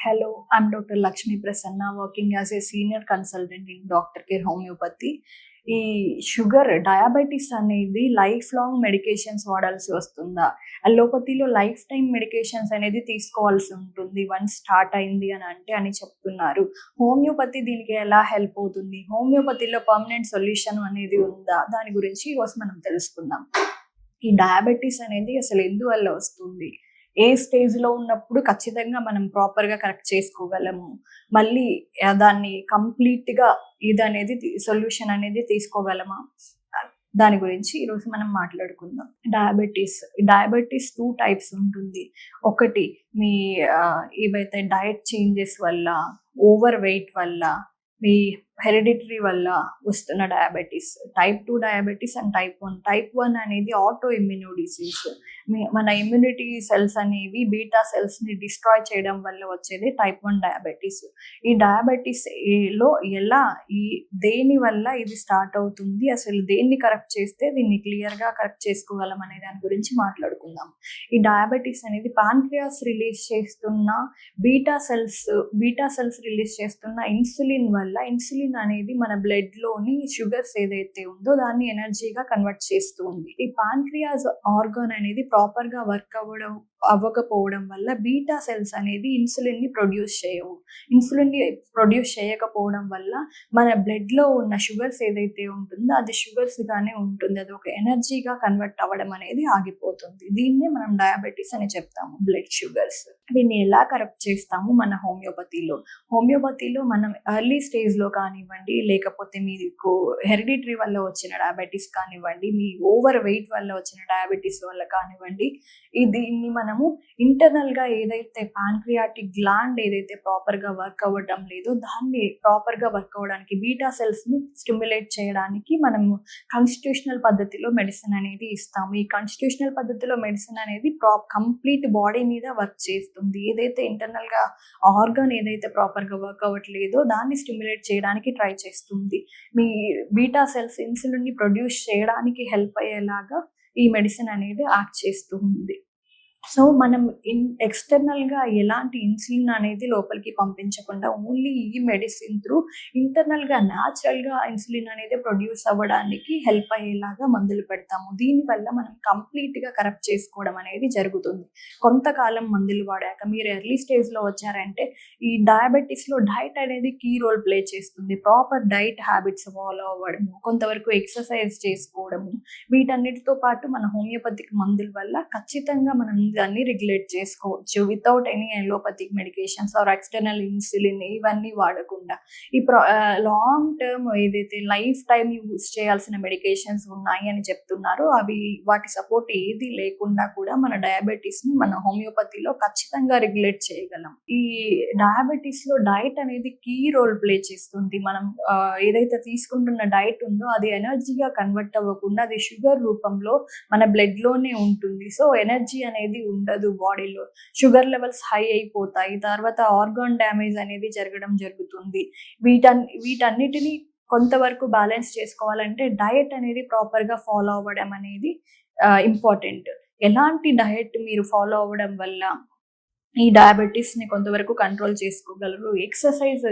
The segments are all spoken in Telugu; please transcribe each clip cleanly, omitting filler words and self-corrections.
Hello, I'm Dr. Lakshmi Prasanna, working as a senior consultant in Dr. Care Homeopathy. ఈ షుగర్ డయాబెటీస్ అనేది లైఫ్ లాంగ్ మెడికేషన్స్ వాడాల్సి వస్తుందా? అలోపతిలో లైఫ్ టైం మెడికేషన్స్ అనేది తీసుకోవాల్సి ఉంటుంది వన్స్ స్టార్ట్ అయింది అని చెప్తున్నారు. హోమియోపతి దీనికి ఎలా హెల్ప్ అవుతుంది? హోమియోపతిలో పర్మనెంట్ సొల్యూషన్ అనేది ఉందా? దాని గురించి ఈరోజు మనం తెలుసుకుందాం. ఈ డయాబెటీస్ అనేది అసలు ఎందువల్ల వస్తుంది? ఏ స్టేజ్‌లో ఉన్నప్పుడు ఖచ్చితంగా మనం ప్రాపర్‌గా కరెక్ట్ చేసుకోగలము. మళ్ళీ దాన్ని కంప్లీట్‌గా ఇదనేది సొల్యూషన్ అనేది తీసుకోగలమా? దాని గురించి ఈరోజు మనం మాట్లాడుకుందాం. డయాబెటీస్ 2 టైప్స్ ఉంటుంది. ఒకటి మీ ఏవైతే డయట్ చేంజెస్ వల్ల, ఓవర్ వెయిట్ వల్ల, మీ హెరిడిటరీ వల్ల వస్తున్న diabetes. Type 2 diabetes and type 1. Type 1 అనేది ఆటో ఇమ్యూన్ డిసీజ్. మన ఇమ్యూనిటీ సెల్స్ అనేవి బీటా సెల్స్ని డిస్ట్రాయ్ చేయడం వల్ల వచ్చేది టైప్ 1 డయాబెటీస్. ఈ డయాబెటీస్ లో దేని వల్ల ఇది స్టార్ట్ అవుతుంది, అసలు దేన్ని కరెక్ట్ చేస్తే దీన్ని క్లియర్గా కరెక్ట్ చేసుకోగలం అనే దాని గురించి మాట్లాడుకుందాం. ఈ డయాబెటీస్ అనేది పాంక్రియాస్ రిలీజ్ చేస్తున్న బీటా సెల్స్ రిలీజ్ చేస్తున్న ఇన్సులిన్ వల్ల, ఇన్సులిన్ అనేది మన బ్లడ్ లోని షుగర్స్ ఏదైతే ఉందో దాన్ని ఎనర్జీగా కన్వర్ట్ చేస్తూ ఉంది. ఈ పాంక్రియాస్ ఆర్గాన్ అనేది ప్రాపర్ గా వర్క్ అవ్వకపోవడం వల్ల బీటా సెల్స్ అనేది ఇన్సులిన్ ని ప్రొడ్యూస్ చేయకపోవడం వల్ల మన బ్లడ్ లో ఉన్న షుగర్స్ ఏదైతే ఉంటుందో అది షుగర్స్ గానే ఉంటుంది. అది ఒక ఎనర్జీగా కన్వర్ట్ అవ్వడం అనేది ఆగిపోతుంది. దీన్నే మనం డయాబెటీస్ అని చెప్తాము, బ్లడ్ షుగర్స్. దీన్ని ఎలా కరెక్ట్ చేస్తాము మన హోమియోపతిలో మనం ఎర్లీ స్టేజ్ లో కానివ్వండి, లేకపోతే మీకు హెరిడిటరీ వల్ల వచ్చిన డయాబెటీస్ కానివ్వండి, మీ ఓవర్ వెయిట్ వల్ల వచ్చిన డయాబెటీస్ వల్ల కానివ్వండి, దీన్ని మనము ఇంటర్నల్ గా ఏదైతే పాంక్రియాటిక్ గ్లాండ్ ఏదైతే ప్రాపర్ గా వర్క్ అవ్వడం లేదో దాన్ని ప్రాపర్ గా వర్క్ అవ్వడానికి, బీటా సెల్స్ ని స్టిమ్యులేట్ చేయడానికి మనము కాన్స్టిట్యూషనల్ పద్ధతిలో మెడిసిన్ అనేది ఇస్తాము. ఈ కాన్స్టిట్యూషనల్ పద్ధతిలో మెడిసిన్ అనేది కంప్లీట్ బాడీ మీద వర్క్ చేస్తుంది. ఏదైతే ఇంటర్నల్ గా ఆర్గాన్ ఏదైతే ప్రాపర్ గా వర్క్ అవ్వట్లేదో దాన్ని స్టిమ్యులేట్ చేయడానికి ట్రై చేస్తుంది. మీ బీటా సెల్స్ ఇన్సులిన్ ని ప్రొడ్యూస్ చేయడానికి హెల్ప్ అయ్యేలాగా ఈ మెడిసిన్ అనేది యాక్ట్ చేస్తూ ఉంది. సో మనం ఎక్స్టర్నల్ గా ఎలాంటి ఇన్సులిన్ అనేది లోపలికి పంపించకుండా ఓన్లీ ఈ మెడిసిన్ త్రూ ఇంటర్నల్ గా న్యాచురల్ గా ఇన్సులిన్ అనేది ప్రొడ్యూస్ అవ్వడానికి హెల్ప్ అయ్యేలాగా మందులు పెడతాము. దీనివల్ల మనం కంప్లీట్ గా కరెక్ట్ చేసుకోవడం అనేది జరుగుతుంది. కొంతకాలం మందులు వాడాక మీరు ఎర్లీ స్టేజ్ లో వచ్చారంటే ఈ డయాబెటీస్ లో డైట్ అనేది కీ రోల్ ప్లే చేస్తుంది. ప్రాపర్ డైట్ హ్యాబిట్స్ ఫాలో అవ్వడము, కొంతవరకు ఎక్సర్సైజ్ చేసుకోవడము, వీటన్నిటితో పాటు మన హోమియోపతిక్ మందుల వల్ల ఖచ్చితంగా మనం దాన్ని రెగ్యులేట్ చేసుకోవచ్చు without any allopathic medications or external insulin ఇవన్నీ వాడకుండా. ఈ లాంగ్ టర్మ్ ఏదైతే లైఫ్ టైం యూజ్ చేయాల్సిన మెడికేషన్స్ ఉన్నాయి అని చెప్తున్నారో వాటి సపోర్ట్ ఏది లేకుండా కూడా మన డయాబెటీస్ ని మన హోమియోపతిలో ఖచ్చితంగా రెగ్యులేట్ చేయగలం. ఈ డయాబెటీస్ లో డైట్ అనేది కీ రోల్ ప్లే చేస్తుంది. మనం ఏదైతే తీసుకుంటున్న డైట్ ఉందో అది ఎనర్జీగా కన్వర్ట్ అవ్వకుండా అది షుగర్ రూపంలో మన బ్లడ్ లోనే ఉంటుంది. సో ఎనర్జీ అనేది ఉండదు బాడీలో, షుగర్ లెవెల్స్ హై అయిపోతాయి, తర్వాత ఆర్గాన్ డ్యామేజ్ అనేది జరుగుతుంది. వీటన్నిటిని కొంతవరకు బ్యాలెన్స్ చేసుకోవాలంటే డయట్ అనేది ప్రాపర్ గా ఫాలో అవ్వడం అనేది ఇంపార్టెంట్. ఎలాంటి డయట్ మీరు ఫాలో అవ్వడం వల్ల ఈ డయాబెటీస్ ని కొంతవరకు కంట్రోల్ చేసుకోగలరు? ఎక్సర్సైజ్,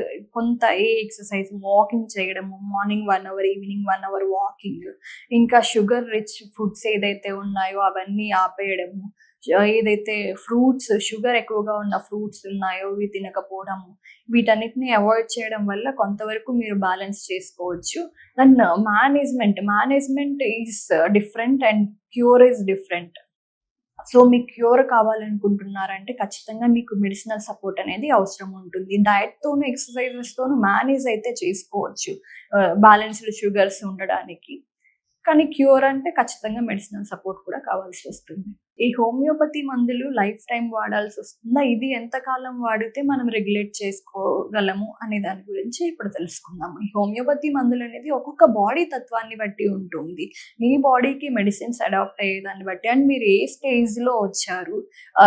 ఎక్సర్సైజ్ వాకింగ్ చేయడము, morning 1 hour, evening 1 hour walking, ఇంకా షుగర్ రిచ్ ఫుడ్స్ ఏదైతే ఉన్నాయో అవన్నీ ఆపేయడము, ఏదైతే ఫ్రూట్స్ షుగర్ ఎక్కువగా ఉన్న ఫ్రూట్స్ ఉన్నాయో ఇవి తినకపోవడము, వీటన్నిటిని అవాయిడ్ చేయడం వల్ల కొంతవరకు మీరు బ్యాలెన్స్ చేసుకోవచ్చు. Then management is different and cure is different. So మీకు క్యూర్ కావాలనుకుంటున్నారంటే ఖచ్చితంగా మీకు మెడిసినల్ సపోర్ట్ అనేది అవసరం ఉంటుంది. డయట్ తోను ఎక్సర్సైజెస్ తోను మేనేజ్ అయితే చేసుకోవచ్చు బ్యాలెన్స్డ్ షుగర్స్ ఉండడానికి. కానీ క్యూర్ అంటే ఖచ్చితంగా మెడిసినల్ సపోర్ట్ కూడా కావాల్సి వస్తుంది. ఈ హోమియోపతి మందులు లైఫ్ టైం వాడాల్సి వస్తుందా? ఇది ఎంతకాలం వాడితే మనం రెగ్యులేట్ చేసుకోగలము అనే దాని గురించి ఇప్పుడు తెలుసుకుందాము. ఈ హోమియోపతి మందులు అనేది ఒక్కొక్క బాడీ తత్వాన్ని బట్టి ఉంటుంది. మీ బాడీకి మెడిసిన్స్ అడాప్ట్ అయ్యేదాన్ని బట్టి అండ్ మీరు ఏ స్టేజ్ లో వచ్చారు.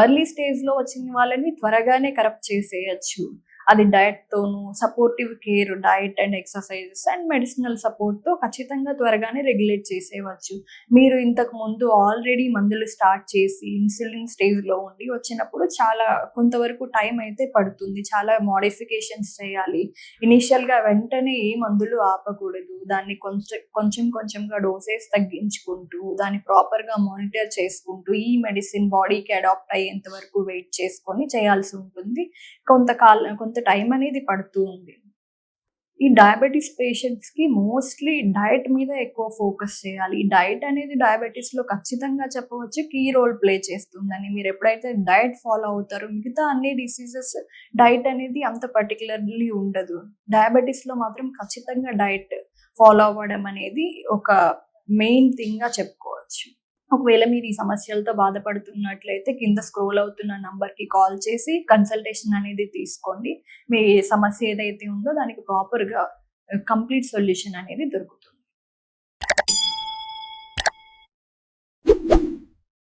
ఎర్లీ స్టేజ్ లో వచ్చిన వాళ్ళని త్వరగానే కరెక్ట్ చేసేయచ్చు. అది డయట్‌తోను, supportive care, diet and exercises and medicinal సపోర్ట్‌తో ఖచ్చితంగా త్వరగానే రెగ్యులేట్ చేసేయవచ్చు. మీరు ఇంతకుముందు ఆల్రెడీ మందులు స్టార్ట్ చేసి ఇన్సులిన్ స్టేజ్‌లో ఉండి వచ్చినప్పుడు చాలా కొంతవరకు టైం అయితే పడుతుంది. చాలా మోడిఫికేషన్స్ చేయాలి. ఇనీషియల్‌గా వెంటనే ఏ మందులు ఆపకూడదు. దాన్ని కొంచెంగా డోసేజ్ తగ్గించుకుంటూ, దాన్ని ప్రాపర్‌గా మానిటర్ చేసుకుంటూ, ఈ మెడిసిన్ బాడీకి అడాప్ట్ అయ్యేంత వరకు వెయిట్ చేసుకొని చేయాల్సి ఉంటుంది. కొంత టైం అనేది పడుతూ ఉంది. ఈ డయాబెటిస్ పేషెంట్స్‌కి మోస్ట్‌లీ డయట్ మీద ఎక్కువ ఫోకస్ చేయాలి. ఈ డయట్ అనేది డయాబెటిస్‌లో ఖచ్చితంగా చెప్పవచ్చు కీ రోల్ ప్లే చేస్తుందని. మీరెప్పుడైతే డయట్ ఫాలో అవుతారో మిగతా అన్ని డిసీజెస్ డయట్ అనేది అంత పర్టిక్యులర్‌లీ ఉండదు. డయాబెటిస్‌లో మాత్రం ఖచ్చితంగా డయట్ ఫాలో అవ్వడం అనేది ఒక మెయిన్ థింగ్‌గా చెప్పుకోవచ్చు. ఒకవేళ మీరు ఈ సమస్యలతో బాధపడుతున్నట్లయితే కింద స్క్రోల్ అవుతున్న నంబర్‌కి కాల్ చేసి కన్సల్టేషన్ అనేది తీసుకోండి. మీ సమస్య ఏదైతే ఉందో దానికి ప్రాపర్‌గా కంప్లీట్ సొల్యూషన్ అనేది దొరుకుతుంది.